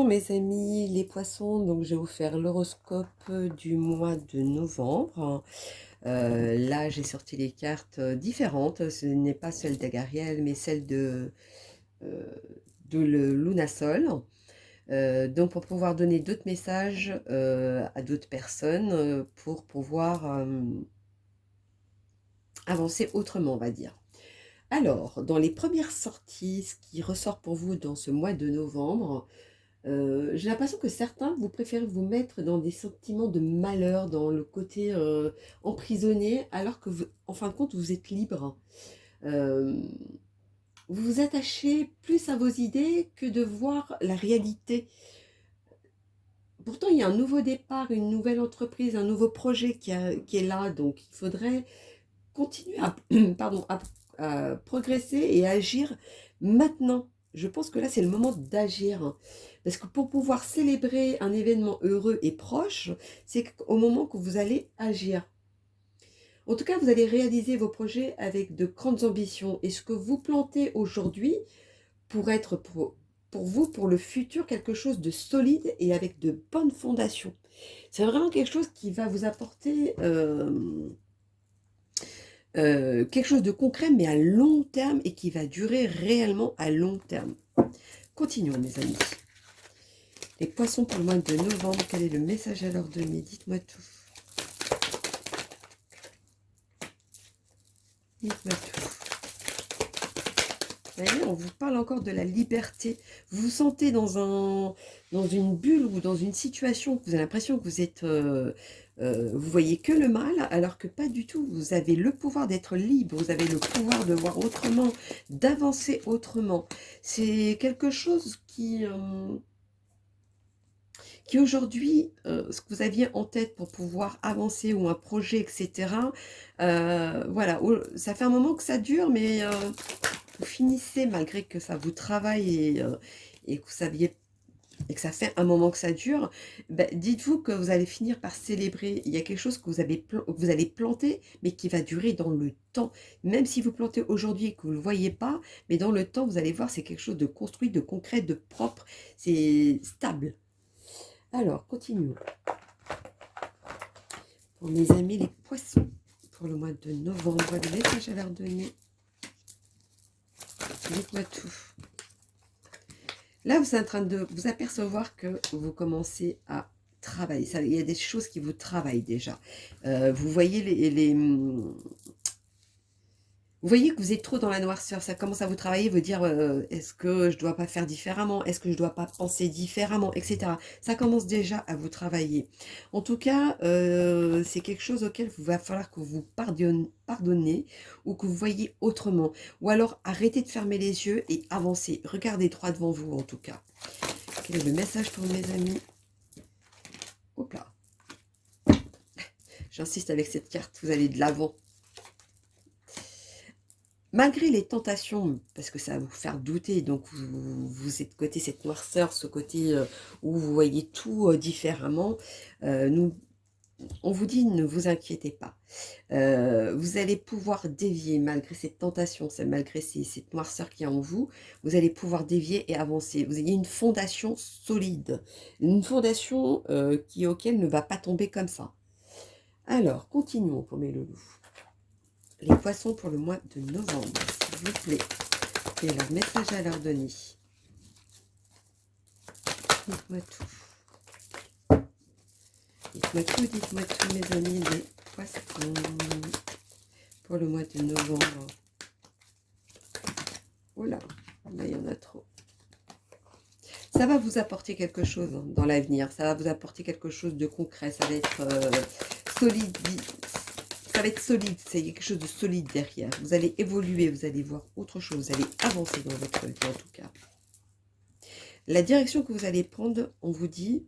mes amis les poissons, donc je vais vous faire l'horoscope du mois de novembre. Là j'ai sorti les cartes différentes, ce n'est pas celle d'Agariel mais celle euh, de le Lunasol. Donc pour pouvoir donner d'autres messages à d'autres personnes, pour pouvoir avancer autrement, on va dire. Alors, dans les premières sorties, ce qui ressort pour vous dans ce mois de novembre, j'ai l'impression que certains, vous préférez vous mettre dans des sentiments de malheur, dans le côté emprisonné, alors que, en fin de compte, vous êtes libre. Euh, vous vous attachez plus à vos idées que de voir la réalité. Pourtant, il y a un nouveau départ, une nouvelle entreprise, un nouveau projet qui est là, donc il faudrait continuer à, pardon, à progresser et à agir maintenant. Je pense que là, c'est le moment d'agir, hein. Parce que pour pouvoir célébrer un événement heureux et proche, c'est au moment que vous allez agir. En tout cas, vous allez réaliser vos projets avec de grandes ambitions. Et ce que vous plantez aujourd'hui pour être pour vous, pour le futur, quelque chose de solide et avec de bonnes fondations. C'est vraiment quelque chose qui va vous apporter quelque chose de concret, mais à long terme et qui va durer réellement à long terme. Continuons, mes amis. Les poissons pour le mois de novembre, quel est le message à leur donner? Dites-moi tout. Dites-moi tout. Vous voyez, on vous parle encore de la liberté. Vous vous sentez dans une bulle ou dans une situation où vous avez l'impression que vous êtes... vous voyez que le mal, alors que pas du tout. Vous avez le pouvoir d'être libre, vous avez le pouvoir de voir autrement, d'avancer autrement. C'est quelque chose qui aujourd'hui, ce que vous aviez en tête pour pouvoir avancer ou un projet, etc. Voilà, ça fait un moment que ça dure, mais vous finissez malgré que ça vous travaille et que vous saviez et que ça fait un moment que ça dure, ben, dites-vous que vous allez finir par célébrer. Il y a quelque chose que vous allez planter, mais qui va durer dans le temps. Même si vous plantez aujourd'hui et que vous ne le voyez pas, mais dans le temps, vous allez voir, c'est quelque chose de construit, de concret, de propre. C'est stable. Alors, continuons. Pour mes amis les poissons, pour le mois de novembre, le message à leur donner. Dites-moi tout. Là, vous êtes en train de vous apercevoir que vous commencez à travailler. Ça, il y a des choses qui vous travaillent déjà. Vous voyez vous voyez que vous êtes trop dans la noirceur. Ça commence à vous travailler, vous dire est-ce que je ne dois pas faire différemment? Est-ce que je ne dois pas penser différemment? Etc. Ça commence déjà à vous travailler. En tout cas, c'est quelque chose auquel il va falloir que vous pardonnez ou que vous voyez autrement. Ou alors arrêtez de fermer les yeux et avancez. Regardez droit devant vous en tout cas. Quel est le message pour mes amis? Hop là. J'insiste avec cette carte, vous allez de l'avant. Malgré les tentations, parce que ça va vous faire douter, donc vous êtes côté cette noirceur, ce côté où vous voyez tout différemment, on vous dit ne vous inquiétez pas. Vous allez pouvoir dévier malgré cette tentation, malgré cette noirceur qui est en vous, vous allez pouvoir dévier et avancer. Vous ayez une fondation solide, une fondation auquel ne va pas tomber comme ça. Alors, continuons pour mes loulous. Les poissons pour le mois de novembre, s'il vous plaît. Quel est leur message à leur donner? Dites-moi tout. Dites-moi tout, mes amis, les poissons. Pour le mois de novembre. Oh là, il y en a trop. Ça va vous apporter quelque chose dans l'avenir. Ça va vous apporter quelque chose de concret. Ça va être solide. Ça va être solide, c'est quelque chose de solide derrière. Vous allez évoluer, vous allez voir autre chose, vous allez avancer dans votre vie en tout cas. La direction que vous allez prendre, on vous dit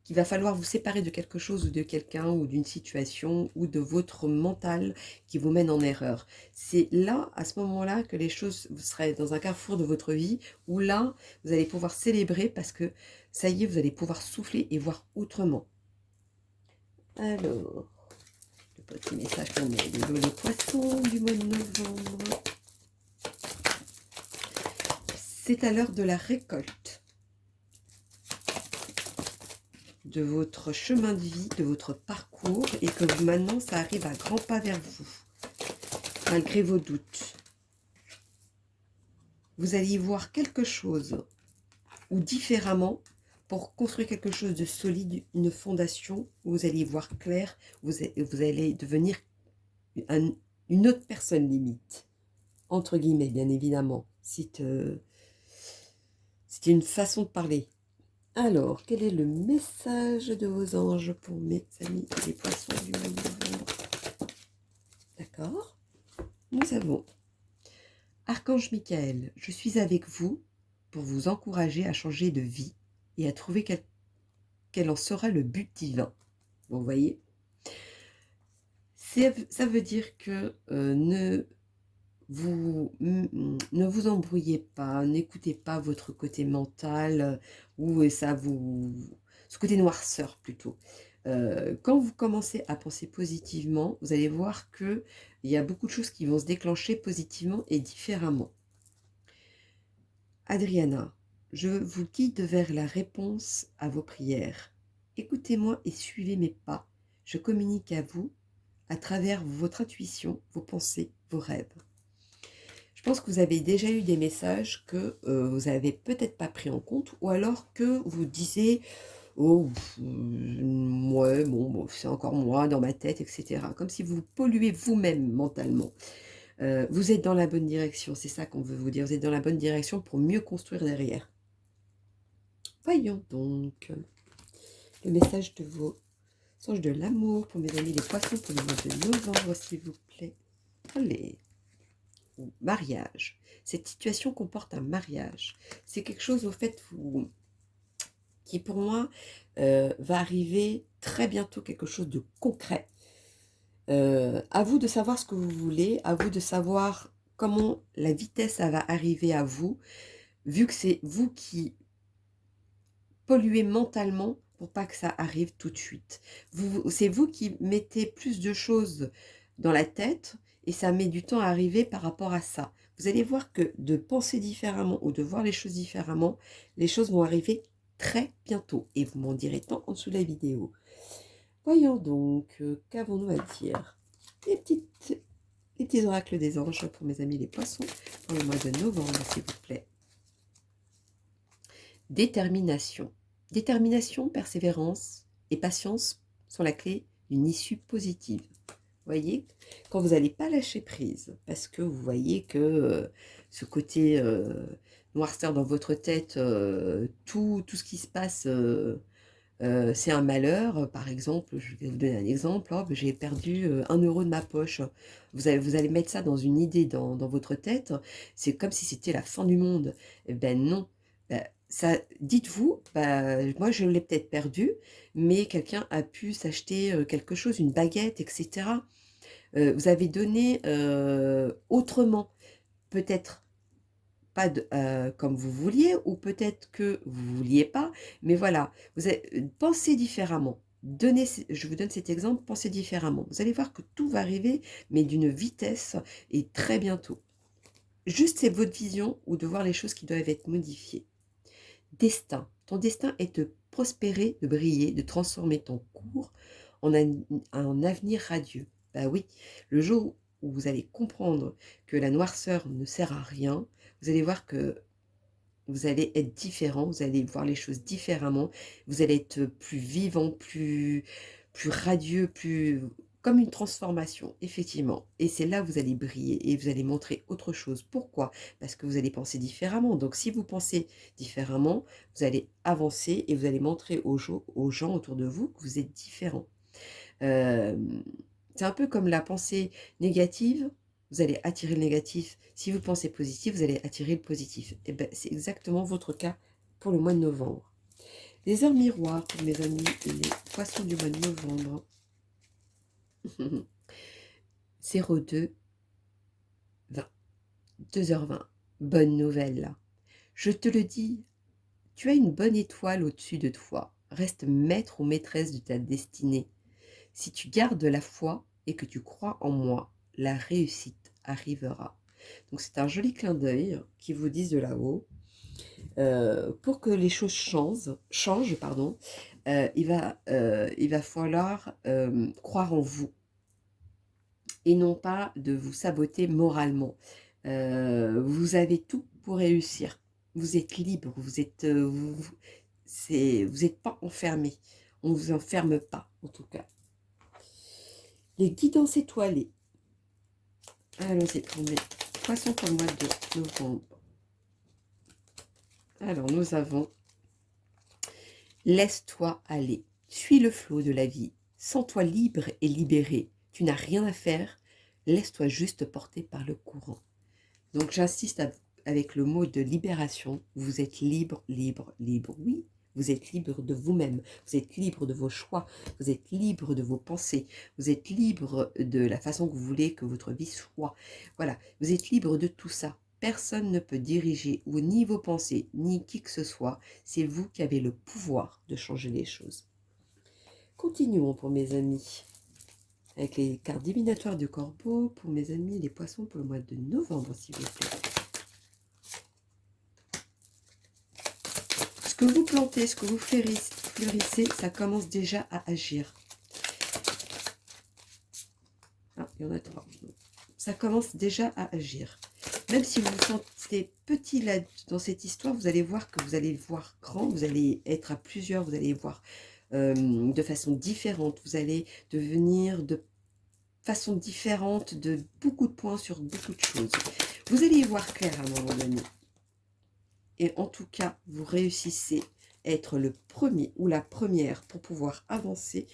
qu'il va falloir vous séparer de quelque chose ou de quelqu'un ou d'une situation ou de votre mental qui vous mène en erreur. C'est là, à ce moment-là, que les choses, vous serez dans un carrefour de votre vie où là, vous allez pouvoir célébrer parce que ça y est, vous allez pouvoir souffler et voir autrement. Alors... petit message pour les poissons du mois de novembre. C'est à l'heure de la récolte. de votre chemin de vie, de votre parcours, et que maintenant, ça arrive à grands pas vers vous, malgré vos doutes. Vous allez y voir quelque chose, ou différemment, pour construire quelque chose de solide, une fondation, où vous allez y voir clair, vous allez devenir une autre personne limite, entre guillemets, bien évidemment. C'était une façon de parler. Alors, quel est le message de vos anges pour mes amis les poissons du mois de novembre? D'accord. Nous avons Archange Michael, je suis avec vous pour vous encourager à changer de vie et à trouver quel en sera le but divin. Vous voyez, ça veut dire que ne vous embrouillez pas, n'écoutez pas votre côté mental ou ce côté noirceur plutôt. Quand vous commencez à penser positivement, vous allez voir qu'il y a beaucoup de choses qui vont se déclencher positivement et différemment. Adriana, je vous guide vers la réponse à vos prières. Écoutez-moi et suivez mes pas. Je communique à vous à travers votre intuition, vos pensées, vos rêves. Je pense que vous avez déjà eu des messages que vous n'avez peut-être pas pris en compte, ou alors que vous disiez « Oh, ouais, bon, c'est encore moi dans ma tête, etc. » Comme si vous polluez vous-même mentalement. Vous êtes dans la bonne direction, c'est ça qu'on veut vous dire. Vous êtes dans la bonne direction pour mieux construire derrière. Voyons donc le message de vos anges de l'amour pour mes amis les poissons pour le mois de novembre, s'il vous plaît. Allez. Mariage. Cette situation comporte un mariage. C'est quelque chose, au fait, qui pour moi va arriver très bientôt, quelque chose de concret. À vous de savoir ce que vous voulez, à vous de savoir comment la vitesse ça va arriver à vous, vu que c'est vous qui polluez mentalement pour pas que ça arrive tout de suite. C'est vous qui mettez plus de choses dans la tête et ça met du temps à arriver par rapport à ça. Vous allez voir que de penser différemment ou de voir les choses différemment, les choses vont arriver très bientôt et vous m'en direz tant en dessous de la vidéo. Voyons donc, qu'avons-nous à dire? Les petits oracles des anges pour mes amis les poissons pour le mois de novembre, s'il vous plaît. Détermination. Détermination, persévérance et patience sont la clé d'une issue positive. Vous voyez, quand vous n'allez pas lâcher prise, parce que vous voyez que ce côté noirceur dans votre tête, tout ce qui se passe, c'est un malheur. Par exemple, je vais vous donner un exemple, oh, j'ai perdu 1 euro de ma poche. Vous allez mettre ça dans une idée dans votre tête, c'est comme si c'était la fin du monde. Eh ben non. Dites-vous, moi je l'ai peut-être perdu, mais quelqu'un a pu s'acheter quelque chose, une baguette, etc. Vous avez donné autrement, peut-être pas comme vous vouliez, ou peut-être que vous ne vouliez pas, mais voilà, pensez différemment. Je vous donne cet exemple, pensez différemment. Vous allez voir que tout va arriver, mais d'une vitesse et très bientôt. Juste c'est votre vision ou de voir les choses qui doivent être modifiées. Destin. Ton destin est de prospérer, de briller, de transformer ton cours en un avenir radieux. Bah oui, le jour où vous allez comprendre que la noirceur ne sert à rien, vous allez voir que vous allez être différent, vous allez voir les choses différemment, vous allez être plus vivant, plus radieux, plus comme une transformation, effectivement. Et c'est là où vous allez briller et vous allez montrer autre chose. Pourquoi? Parce que vous allez penser différemment. Donc si vous pensez différemment, vous allez avancer et vous allez montrer aux gens autour de vous que vous êtes différent. C'est un peu comme la pensée négative, vous allez attirer le négatif. Si vous pensez positif, vous allez attirer le positif. Et ben, c'est exactement votre cas pour le mois de novembre. Les heures miroirs pour mes amis les poissons du mois de novembre. 02 20 2h20. Bonne nouvelle là. Je te le dis, tu as une bonne étoile au-dessus de toi. Reste maître ou maîtresse de ta destinée. Si tu gardes la foi et que tu crois en moi, la réussite arrivera. Donc c'est un joli clin d'œil qui vous dit de là-haut. Pour que les choses changent, pardon, il va falloir croire en vous et non pas de vous saboter moralement. Vous avez tout pour réussir. Vous êtes libre, vous n'êtes pas enfermé. On ne vous enferme pas, en tout cas. Les guidances étoilées. Allons-y, on met poisson pour le mois de novembre. Alors, nous avons laisse-toi aller. Suis le flot de la vie. Sens-toi libre et libéré. Tu n'as rien à faire. Laisse-toi juste porter par le courant. Donc, j'insiste avec le mot de libération. Vous êtes libre, libre, libre. Oui, vous êtes libre de vous-même. Vous êtes libre de vos choix. Vous êtes libre de vos pensées. Vous êtes libre de la façon que vous voulez que votre vie soit. Voilà, vous êtes libre de tout ça. Personne ne peut diriger ni vos pensées, ni qui que ce soit. C'est vous qui avez le pouvoir de changer les choses. Continuons pour mes amis. Avec les cartes divinatoires du corbeau, pour mes amis les poissons pour le mois de novembre, s'il vous plaît. Ce que vous plantez, ce que vous fleurissez, ça commence déjà à agir. Ah, il y en a 3. Ça commence déjà à agir. Même si vous vous sentez petit là, dans cette histoire, vous allez voir que vous allez voir grand, vous allez être à plusieurs, vous allez voir de façon différente, vous allez devenir de façon différente de beaucoup de points sur beaucoup de choses. Vous allez y voir clair à un moment donné. Et en tout cas, vous réussissez à être le premier ou la première pour pouvoir avancer,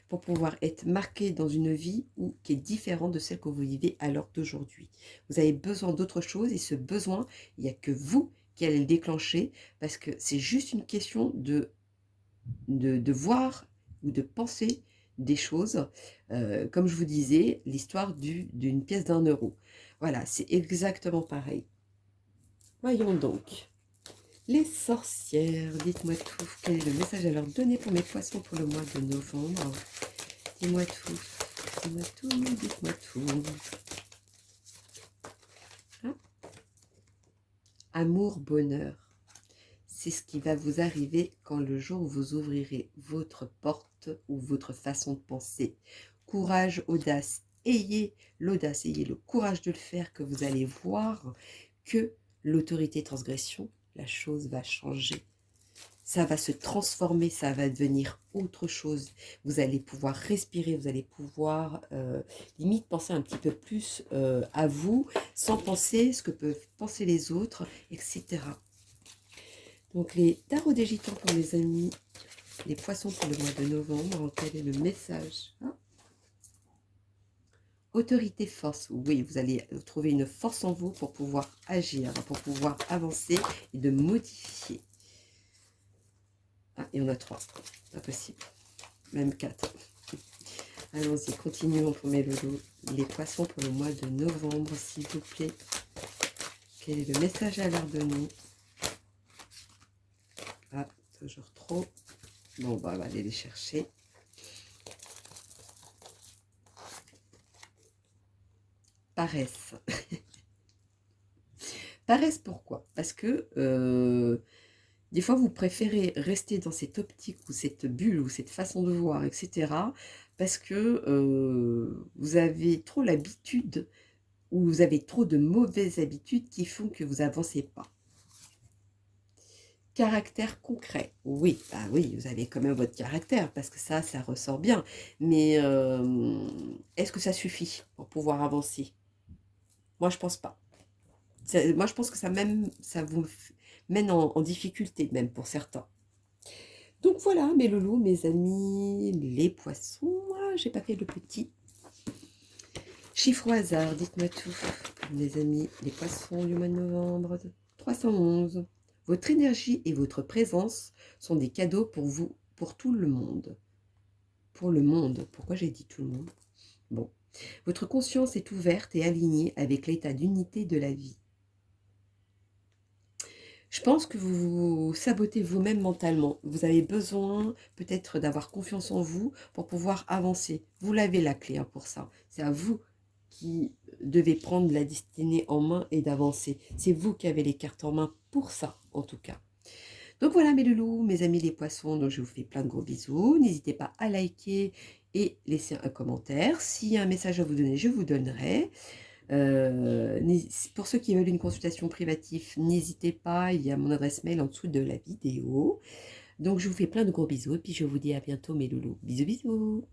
pour pouvoir être marqué dans une vie qui est différente de celle que vous vivez à l'heure d'aujourd'hui. Vous avez besoin d'autre chose et ce besoin, il n'y a que vous qui allez le déclencher parce que c'est juste une question de voir ou de penser des choses. Comme je vous disais, l'histoire d'une pièce d'1 €. Voilà, c'est exactement pareil. Voyons donc. Les sorcières, dites-moi tout. Quel est le message à leur donner pour mes poissons pour le mois de novembre? Dis-moi tout. Dis-moi tout, dites-moi tout. Hein? Amour, bonheur. C'est ce qui va vous arriver quand le jour où vous ouvrirez votre porte ou votre façon de penser. Courage, audace. Ayez l'audace, ayez le courage de le faire, que vous allez voir que l'autorité transgression, la chose va changer. Ça va se transformer, ça va devenir autre chose. Vous allez pouvoir respirer, vous allez pouvoir limite penser un petit peu plus à vous, sans penser ce que peuvent penser les autres, etc. Donc les tarots des gitans pour mes amis, les poissons pour le mois de novembre, quel est le message? Autorité, force, oui, vous allez trouver une force en vous pour pouvoir agir, pour pouvoir avancer et de modifier. Ah, il y en a 3, pas possible, même 4. Allons-y, continuons pour mes loulous. Les poissons pour le mois de novembre, s'il vous plaît. Quel est le message à leur donner? Ah, toujours trop. Bon, bah, on va aller les chercher. Paresse. Paresse, pourquoi? Parce que des fois, vous préférez rester dans cette optique ou cette bulle ou cette façon de voir, etc. Parce que vous avez trop l'habitude ou vous avez trop de mauvaises habitudes qui font que vous n'avancez pas. Caractère concret. Oui, bah oui, vous avez quand même votre caractère parce que ça ressort bien. Mais est-ce que ça suffit pour pouvoir avancer? Moi, je pense pas. Moi, je pense que ça vous mène en difficulté, même pour certains. Donc voilà, mes loulous, mes amis, les poissons. Ah, j'ai pas fait le petit. Chiffre au hasard, dites-moi tout. Mes amis, les poissons du mois de novembre. 311. Votre énergie et votre présence sont des cadeaux pour vous, pour tout le monde. Pour le monde. Pourquoi j'ai dit tout le monde? Bon. Votre conscience est ouverte et alignée avec l'état d'unité de la vie. Je pense que vous vous sabotez vous-même mentalement. Vous avez besoin peut-être d'avoir confiance en vous pour pouvoir avancer. Vous l'avez la clé pour ça. C'est à vous qui devez prendre la destinée en main et d'avancer. C'est vous qui avez les cartes en main pour ça, en tout cas. Donc voilà mes loulous, mes amis les poissons, donc je vous fais plein de gros bisous. N'hésitez pas à liker et laisser un commentaire. S'il y a un message à vous donner, je vous donnerai. Pour ceux qui veulent une consultation privative, n'hésitez pas, il y a mon adresse mail en dessous de la vidéo. Donc je vous fais plein de gros bisous et puis je vous dis à bientôt mes loulous. Bisous bisous.